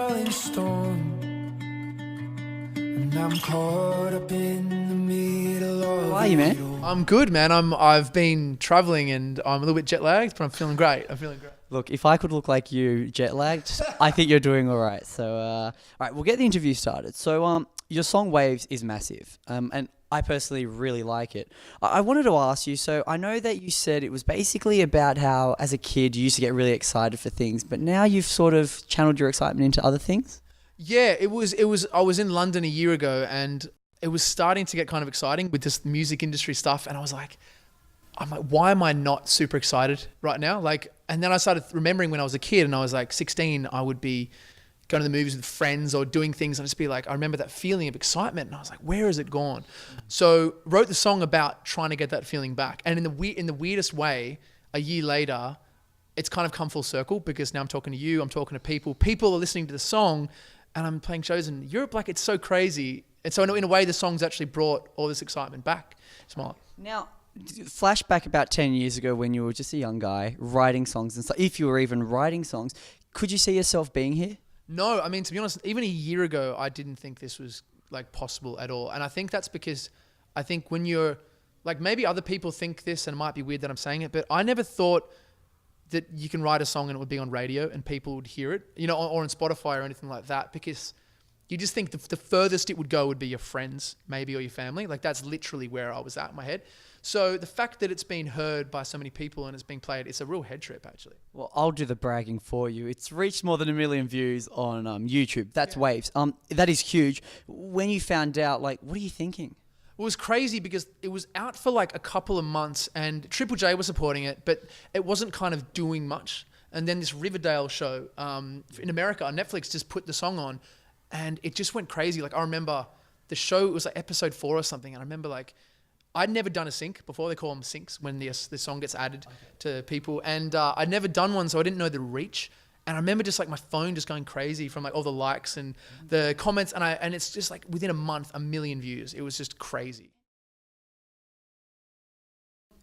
falling storm, and I'm caught up in the middle of How are you, man? I'm good, man. I've been traveling and I'm a little bit jet lagged, but I'm feeling great. Look, if I could look like you jet lagged, I think you're doing all right. So, all right, we'll get the interview started. So, your song Waves is massive, and I personally really like it. I wanted to ask you, so I know that you said it was basically about how as a kid you used to get really excited for things, but now you've sort of channeled your excitement into other things? Yeah, it was. I was in London a year ago and it was starting to get kind of exciting with this music industry stuff. And I'm like, why am I not super excited right now? And then I started remembering when I was a kid and I was like 16, I would be going to the movies with friends or doing things and I'd just be like, I remember that feeling of excitement and I was like, where has it gone? So wrote the song about trying to get that feeling back. And in the weirdest way, a year later, it's kind of come full circle because now I'm talking to you, I'm talking to people. People are listening to the song and I'm playing shows in Europe. Like, it's so crazy. And so in a way, the song's actually brought all this excitement back. Now, flashback about 10 years ago when you were just a young guy writing songs and stuff, if you were even writing songs, could you see yourself being here? No, I mean, to be honest, even a year ago, I didn't think this was like possible at all. And I think that's because I think when you're like, maybe other people think this and it might be weird that I'm saying it, but I never thought that you can write a song and it would be on radio and people would hear it, or on Spotify or anything like that, because you just think the furthest it would go would be your friends, maybe, or your family. Like, that's literally where I was at in my head. So the fact that it's been heard by so many people and it's been played, it's a real head trip, actually. Well, I'll do the bragging for you. It's reached more than 1 million views on YouTube. That's Waves. That is huge. When you found out, like, what are you thinking? It was crazy because it was out for like a couple of months and Triple J was supporting it, but it wasn't kind of doing much. And then this Riverdale show in America on Netflix just put the song on and it just went crazy. Like, I remember the show, it was like episode 4 or something. And I remember like, I'd never done a sync before. They call them syncs when the song gets added to people. And I'd never done one, so I didn't know the reach. And I remember just like my phone just going crazy from like all the likes and the comments. And it's just like within a month, 1 million views. It was just crazy.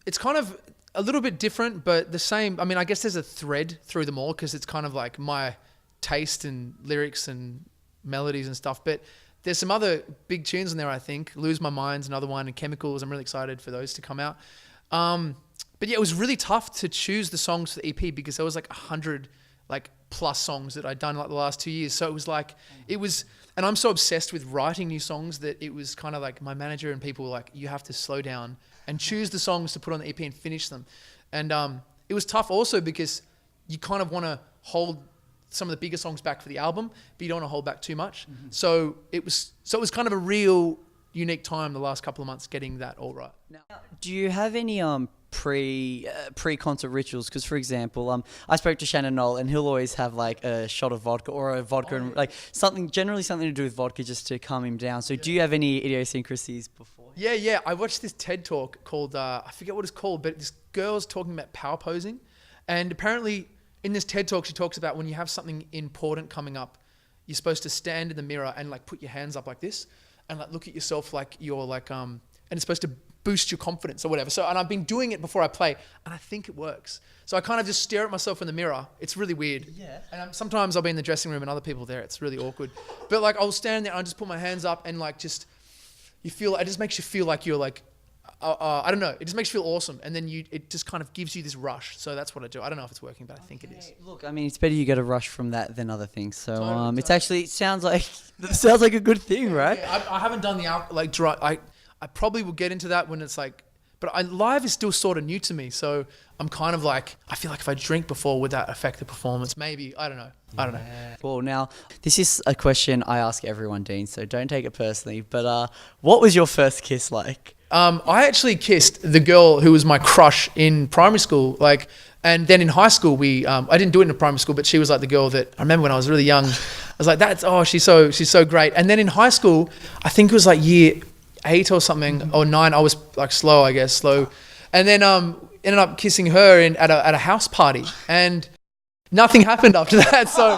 It's kind of a little bit different, but the same. I mean, I guess there's a thread through them all because it's kind of like my taste and lyrics and melodies and stuff. But there's some other big tunes in there, I think. Lose My Mind's another one, and Chemicals. I'm really excited for those to come out. But yeah, it was really tough to choose the songs for the EP because there was like 100 like plus songs that I'd done like the last 2 years. So and I'm so obsessed with writing new songs that it was kind of like my manager and people were like, you have to slow down and choose the songs to put on the EP and finish them. And it was tough also because you kind of want to hold some of the bigger songs back for the album, but you don't want to hold back too much. Mm-hmm. So it was kind of a real unique time the last couple of months getting that all right. Now, do you have any pre-concert rituals? Because, for example, I spoke to Shannon Knoll and he'll always have like a shot of vodka or a vodka and like generally something to do with vodka just to calm him down. So do you have any idiosyncrasies before? Yeah. I watched this TED talk called, I forget what it's called, but this girl's talking about power posing. And apparently in this TED talk, she talks about when you have something important coming up, you're supposed to stand in the mirror and like put your hands up like this and like look at yourself like you're like, and it's supposed to boost your confidence or whatever. So, and I've been doing it before I play and I think it works. So I kind of just stare at myself in the mirror. It's really weird. Yeah. And sometimes I'll be in the dressing room and other people there. It's really awkward. But like I'll stand there and I'll just put my hands up and like it just makes you feel like you're like, I don't know. It just makes you feel awesome. And then it just kind of gives you this rush. So that's what I do. I don't know if it's working, but I think it is. Look, I mean, it's better you get a rush from that than other things. So totally. It's actually, it sounds like a good thing, right? Yeah, I haven't done the dry. I probably will get into that when it's like, but live is still sort of new to me. So I'm kind of like, I feel like if I drink before, would that affect the performance? Maybe. I don't know. Well, now, this is a question I ask everyone, Dean, so don't take it personally. But what was your first kiss like? I actually kissed the girl who was my crush in primary school. And then in high school, I didn't do it in primary school, but she was like the girl that I remember when I was really young. I was like, she's so great. And then in high school, I think it was like year 8 or something, or 9. I was like slow. And then ended up kissing her at a house party, and nothing happened after that. So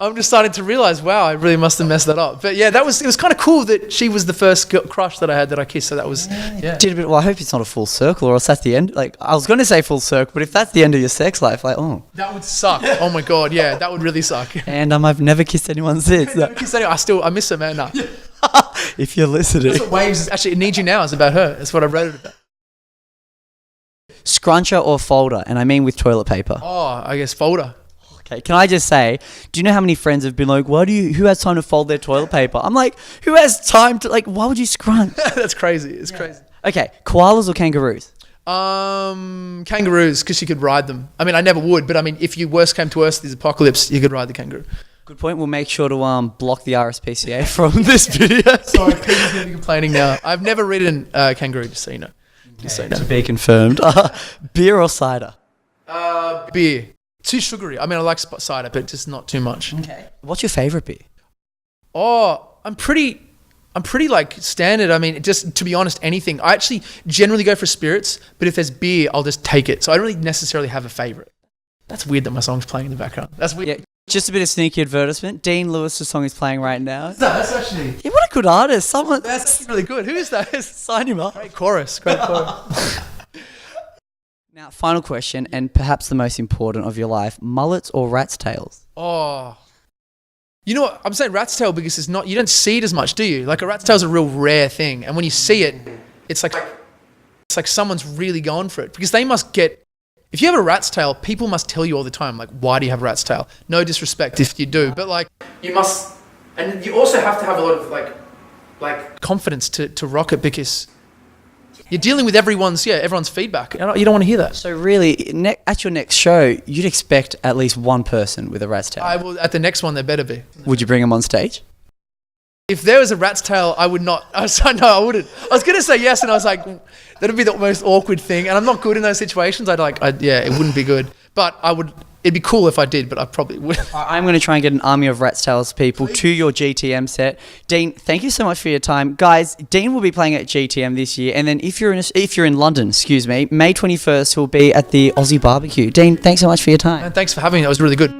I'm just starting to realize, wow, I really must have messed that up. But yeah, it was kind of cool that she was the first crush that I had that I kissed. So that was, yeah. Did a bit. Well, I hope it's not a full circle, or else that's the end. Like, I was going to say full circle, but if that's the end of your sex life, like, oh. That would suck. Oh my God, yeah, that would really suck. And I've never kissed anyone since. I miss her, man. No. If you're listening. That's what Waves is actually, It Needs You Now is about her. That's what I wrote it about. Scruncher or folder? And I mean with toilet paper. Oh, I guess folder. Okay, can I just say, do you know how many friends have been like, who has time to fold their toilet paper? I'm like, who has time to, like, why would you scrunch? That's crazy. It's crazy. Okay, koalas or kangaroos? Kangaroos, because you could ride them. I mean, I never would, but I mean, if you worst came to worst, there's apocalypse, you could ride the kangaroo. Good point. We'll make sure to block the RSPCA from this video. Sorry, Peter's going to be complaining now. I've never ridden a kangaroo, just so you know. To be confirmed. Beer or cider? Beer. Too sugary. I mean, I like cider, but just not too much. Okay. What's your favorite beer? Oh, I'm pretty like standard. I mean, just to be honest, anything. I actually generally go for spirits, but if there's beer, I'll just take it. So I don't really necessarily have a favorite. That's weird that my song's playing in the background. That's weird. Yeah. Just a bit of sneaky advertisement. Dean Lewis's song is playing right now. That's actually... Yeah, what a good artist. That's really good. Who is that? Sign him up. Great chorus. Now, final question, and perhaps the most important of your life: mullets or rat's tails? Oh, you know what? I'm saying rat's tail because it's not. You don't see it as much, do you? Like a rat's tail is a real rare thing, and when you see it, it's like someone's really gone for it because they must get. If you have a rat's tail, people must tell you all the time, like, why do you have a rat's tail? No disrespect if you do, but like you must, and you also have to have a lot of like confidence to rock it because. You're dealing with everyone's feedback. You don't want to hear that. So really, at your next show, you'd expect at least one person with a rat's tail. I will. At the next one, there better be. Would you bring them on stage? If there was a rat's tail, I would not. No, I wouldn't. I was going to say yes, and I was like, that'd be the most awkward thing. And I'm not good in those situations. It wouldn't be good. But I would. It'd be cool if I did, but I probably wouldn't. I'm going to try and get an army of rat's tails people to your GTM set. Dean, thank you so much for your time. Guys, Dean will be playing at GTM this year. And then if you're in London, May 21st, he'll be at the Aussie Barbecue. Dean, thanks so much for your time. And thanks for having me. That was really good.